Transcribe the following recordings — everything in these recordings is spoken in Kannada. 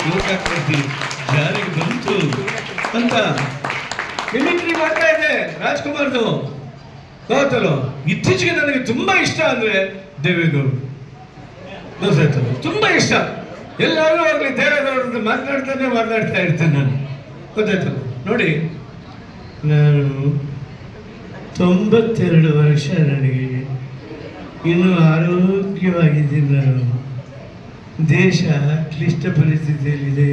ಲೋಕಾಕೃತಿ ಜಾರಿಗೆ ಬಂತು ಅಂತ ಮಿಮಿಕ್ರಿ ಮಾಡ್ತಾ ಇದೆ ರಾಜ್ಕುಮಾರ್ದು. ಗೊತ್ತಲ್ಲ, ಇತ್ತೀಚೆಗೆ ನನಗೆ ತುಂಬಾ ಇಷ್ಟ ಅಂದ್ರೆ ದೇವೇಗೌಡರು. ಗೊತ್ತಾಯ್ತಲ್ಲ, ತುಂಬಾ ಇಷ್ಟ. ಎಲ್ಲರೂ ಆಗ್ಲಿ ದೇವೇಗೌಡರು ಮಾತನಾಡ್ತಾ ಇರ್ತೇನೆ ನಾನು. ಗೊತ್ತಾಯ್ತಲ್ಲ. ನೋಡಿ, ನಾನು 92 ವರ್ಷ, ನನಗೆ ಇನ್ನು ಆರೋಗ್ಯವಾಗಿದ್ದೀನಿ. ನಾನು ದೇಶ ಕ್ಲಿಷ್ಟ ಪರಿಸ್ಥಿತಿಯಲ್ಲಿದೆ.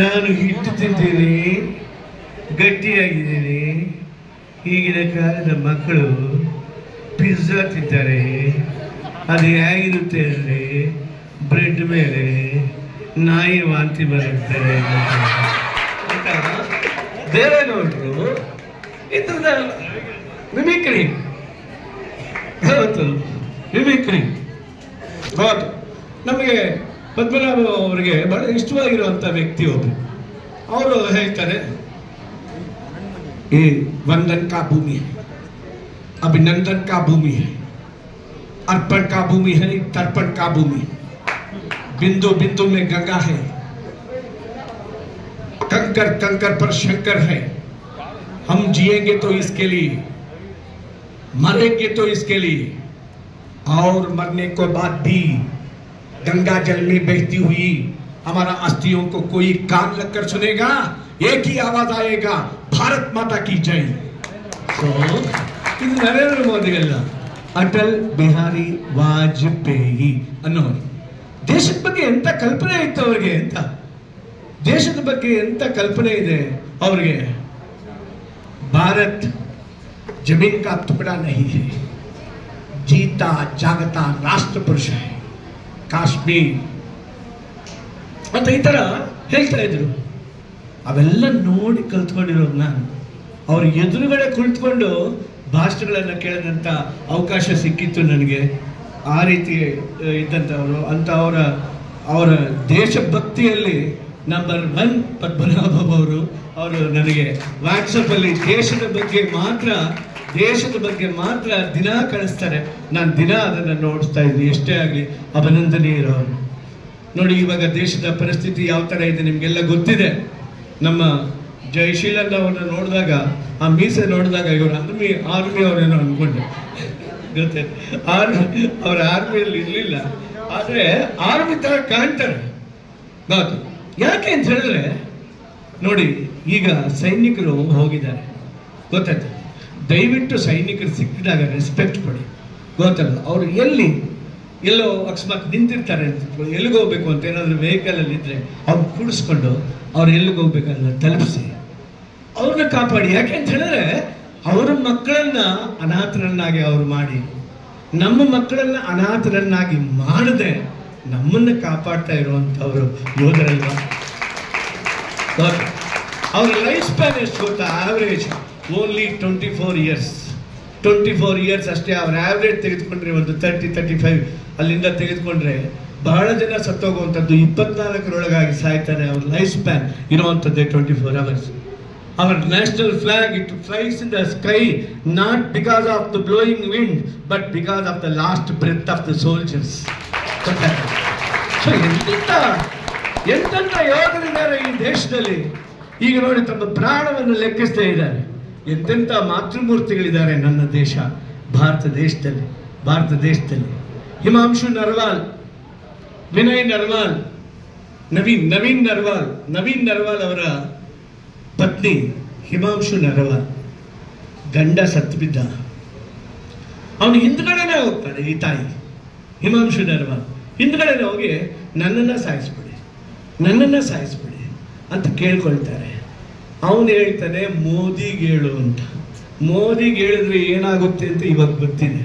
ನಾನು ಹಿಟ್ಟು ತಿಂತೀನಿ, ಗಟ್ಟಿಯಾಗಿದ್ದೀನಿ. ಈಗಿನ ಕಾಲದ ಮಕ್ಕಳು ಪಿಜ್ಜಾ ತಿಂತಾರೆ. ಅದು ಹೇಗಿರುತ್ತೆ ಅಂದರೆ ಬ್ರೆಡ್ ಮೇಲೆ ನಾಯಿ ವಾಂತಿ ಬರುತ್ತಾರೆ ಅಂತ ದೇವೇಗೌಡರು ಇದನ್ನ ಮಿಮಿಕ್ರಿ ಮಿಮಿಕ್ರಿ ಹೌದು. ನಮಗೆ ಪದ್ಮನಾಭ ಅವರಿಗೆ ಬಹಳ ಇಷ್ಟವಾಗಿರುವಂಥ ವ್ಯಕ್ತಿ ಒಬ್ಬರು. ಅವರು ಹೇಳ್ತಾರೆ, ये वंदन का भूमि है, अभिनंदन का भूमि है, अर्पण का भूमि है, तर्पण का भूमि, बिंदु बिंदु में गंगा है, कंकर कंकर पर शंकर है. हम जिएंगे तो इसके लिए, मरेंगे तो इसके लिए, और मरने को बाद भी गंगा जल में बहती हुई हमारा अस्थियों को कोई कान लगकर सुनेगा, एक ही आवाज आएगा, ಭಾರತ್ ಮಾತಾ ಕಿ ಜೈ. ಸೊ ಇದು ನರೇಂದ್ರ ಮೋದಿಗಲ್ಲ, ಅಟಲ್ ಬಿಹಾರಿ ವಾಜಪೇಯಿ ಅನ್ನೋರು. ದೇಶದ ಬಗ್ಗೆ ಎಂತ ಕಲ್ಪನೆ ಇತ್ತು ಅವ್ರಿಗೆ, ಎಂತ ದೇಶದ ಬಗ್ಗೆ ಎಂತ ಕಲ್ಪನೆ ಇದೆ ಅವ್ರಿಗೆ. ಭಾರತ್ ಜಮೀನ್ ಕಾ ಟುಕಡಾ ನಹೀ ಹೈ, ಜೀತಾ ಜಾಗತಾ ರಾಷ್ಟ್ರ ಪುರುಷ ಹೈ, ಕಾಶ್ಮೀರ್ ಅಂತ ಈ ತರ ಹೇಳ್ತಾ ಇದ್ರು. ಅವೆಲ್ಲ ನೋಡಿ ಕಲ್ತ್ಕೊಂಡಿರೋದು ನಾನು. ಅವ್ರ ಎದುರುಗಡೆ ಕುಳಿತುಕೊಂಡು ಭಾಷಣಗಳನ್ನು ಕೇಳಿದಂಥ ಅವಕಾಶ ಸಿಕ್ಕಿತ್ತು ನನಗೆ. ಆ ರೀತಿ ಇದ್ದಂಥವರು ಅಂತ ಅವರ ದೇಶಭಕ್ತಿಯಲ್ಲಿ ನಂಬರ್ 1 ಪದ್ಮನಾಭ ಅವರು ನನಗೆ ವಾಟ್ಸಪ್ಪಲ್ಲಿ ದೇಶದ ಬಗ್ಗೆ ಮಾತ್ರ ದಿನ ಕಳಿಸ್ತಾರೆ. ನಾನು ದಿನ ಅದನ್ನು ನೋಡಿಸ್ತಾ ಇದ್ದೀನಿ. ಎಷ್ಟೇ ಆಗಲಿ ಅಭಿನಂದನೀಯರವರು. ನೋಡಿ, ಇವಾಗ ದೇಶದ ಪರಿಸ್ಥಿತಿ ಯಾವ ಥರ ಇದೆ ನಿಮಗೆಲ್ಲ ಗೊತ್ತಿದೆ. ನಮ್ಮ ಜಯಶೀಲನ್ ಅವ್ರನ್ನ ನೋಡಿದಾಗ, ಆ ಮೀಸೆ ನೋಡಿದಾಗ ಇವರು ಆರ್ಮಿ ಅವರೇನೋ ಅನ್ಕೊಂಡೆ. ಗೊತ್ತೇ, ಅವ್ರ ಆರ್ಮಿಯಲ್ಲಿ ಇರಲಿಲ್ಲ, ಆದರೆ ಆರ್ಮಿ ಥರ ಕಾಣ್ತಾರೆ. ಗೊತ್ತು ಯಾಕೆ ಅಂತ ಹೇಳಿದ್ರೆ, ನೋಡಿ ಈಗ ಸೈನಿಕರು ಹೋಗಿದ್ದಾರೆ, ಗೊತ್ತಾಯ್ತು. ದಯವಿಟ್ಟು ಸೈನಿಕರು ಸಿಕ್ಕಿದಾಗ ರೆಸ್ಪೆಕ್ಟ್ ಕೊಡಿ. ಗೊತ್ತಲ್ಲ, ಅವರು ಎಲ್ಲೋ ಅಕಸ್ಮಾತ್ ನಿಂತಿರ್ತಾರೆ ಅಂತ, ಎಲ್ಲಿಗೆ ಹೋಗ್ಬೇಕು ಅಂತ ಏನಾದರೂ ವೆಹಿಕಲಲ್ಲಿ ಇದ್ದರೆ ಅವ್ರು ಕೂಡಿಸ್ಕೊಂಡು ಅವ್ರು ಎಲ್ಲಿಗೆ ಹೋಗ್ಬೇಕನ್ನ ತಲುಪಿಸಿ ಅವ್ರನ್ನ ಕಾಪಾಡಿ. ಯಾಕೆ ಅಂತ ಹೇಳಿದ್ರೆ, ಅವರ ಮಕ್ಕಳನ್ನ ಅನಾಥರನ್ನಾಗಿ ಅವ್ರು ಮಾಡಿ, ನಮ್ಮ ಮಕ್ಕಳನ್ನ ಅನಾಥರನ್ನಾಗಿ ಮಾಡದೆ ನಮ್ಮನ್ನು ಕಾಪಾಡ್ತಾ ಇರುವಂಥವ್ರು ಯೋಧರಲ್ವಾ. ಅವ್ರ ಲೈಫ್ ಸ್ಪ್ಯಾನ್ ಎಷ್ಟು ಗೊತ್ತಾ? ಆವ್ರೇಜ್ ಓನ್ಲಿ 24 ಇಯರ್ಸ್ ಅಷ್ಟೇ. ಅವ್ರ ಆವ್ರೇಜ್ ತೆಗೆದುಕೊಂಡ್ರೆ ಒಂದು 30-35 ಅಲ್ಲಿಂದ ತೆಗೆದುಕೊಂಡ್ರೆ ಬಹಳ ಜನ ಸತ್ತೋಗುವಂಥದ್ದು 24ರೊಳಗಾಗಿ ಸಾಯ್ತಾರೆ. ಅವ್ರ life span ಇರುವಂಥದ್ದೇ 24 hours. Our national flag, it flies in the sky not because of the blowing wind but because of the last breath of the soldiers. So ಎಂತೆಂಥ ಯೋಧರಿದ್ದಾರೆ ಈ ದೇಶದಲ್ಲಿ. ಈಗ ನೋಡಿ, ತಮ್ಮ ಪ್ರಾಣವನ್ನು ಲೆಕ್ಕಿಸ್ತಾ ಇದ್ದಾರೆ. ಎಂತೆಂಥ ಮಾತೃಮೂರ್ತಿಗಳಿದ್ದಾರೆ ನನ್ನ ದೇಶ ಭಾರತ ದೇಶದಲ್ಲಿ. ಹಿಮಾಂಶು ನರ್ವಾಲ್, ವಿನಯ್ ನರ್ವಾಲ್, ನವೀನ್ ನರ್ವಾಲ್ ಅವರ ಪತ್ನಿ ಹಿಮಾಂಶು ನರ್ವಾಲ್. ಗಂಡ ಸತ್ತು ಬಿದ್ದ, ಅವನು ಹಿಂದ್ಗಡೆನೆ ಹೋಗ್ತಾನೆ. ಈ ತಾಯಿ ಹಿಮಾಂಶು ನರ್ವಾಲ್ ಹಿಂದ್ಗಡೆನೆ ಹೋಗಿ ನನ್ನನ್ನು ಸಾಯಿಸ್ಬಿಡಿ ಅಂತ ಕೇಳ್ಕೊಳ್ತಾರೆ. ಅವನು ಹೇಳ್ತಾನೆ, ಮೋದಿಗೆ ಹೇಳು ಅಂತ. ಮೋದಿಗೆ ಹೇಳಿದ್ರೆ ಏನಾಗುತ್ತೆ ಅಂತ ಇವಾಗ ಗೊತ್ತಿದೆ.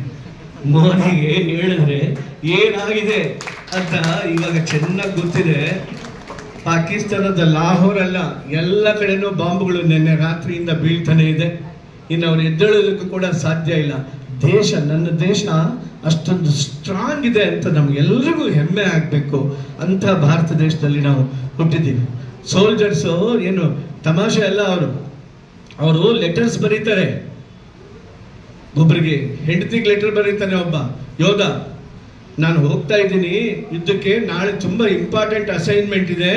ಮೋದಿಗೆ ಹೇಳಿದ್ರೆ ಏನಾಗಿದೆ ಅಂತ ಇವಾಗ ಚೆನ್ನಾಗಿ ಗೊತ್ತಿದೆ. ಪಾಕಿಸ್ತಾನದ ಲಾಹೋರ್ ಅಲ್ಲ, ಎಲ್ಲ ಕಡೆನೂ ಬಾಂಬ್ಗಳು ನಿನ್ನೆ ರಾತ್ರಿಯಿಂದ ಬೀಳ್ತಾನೆ ಇದೆ. ಇನ್ನು ಅವ್ರು ಎದ್ದೇಳೋದಕ್ಕೂ ಕೂಡ ಸಾಧ್ಯ ಇಲ್ಲ. ನನ್ನ ದೇಶ ಅಷ್ಟೊಂದು ಸ್ಟ್ರಾಂಗ್ ಇದೆ ಅಂತ ನಮ್ಗೆಲ್ರಿಗೂ ಹೆಮ್ಮೆ ಆಗಬೇಕು ಅಂತ ಭಾರತ ದೇಶದಲ್ಲಿ ನಾವು ಹುಟ್ಟಿದ್ದೀವಿ. ಸೋಲ್ಜರ್ಸು ಏನು ತಮಾಷೆ ಅಲ್ಲ. ಅವರು ಲೆಟರ್ಸ್ ಬರೀತಾರೆ. ಒಬ್ಬರಿಗೆ ಹೆಂಡತಿಗೆ ಲೆಟರ್ ಬರೀತಾನೆ ಒಬ್ಬ ಯೋಧ. ನಾನು ಹೋಗ್ತಾ ಇದ್ದೀನಿ ಯುದ್ಧಕ್ಕೆ, ನಾಳೆ ತುಂಬ ಇಂಪಾರ್ಟೆಂಟ್ ಅಸೈನ್ಮೆಂಟ್ ಇದೆ,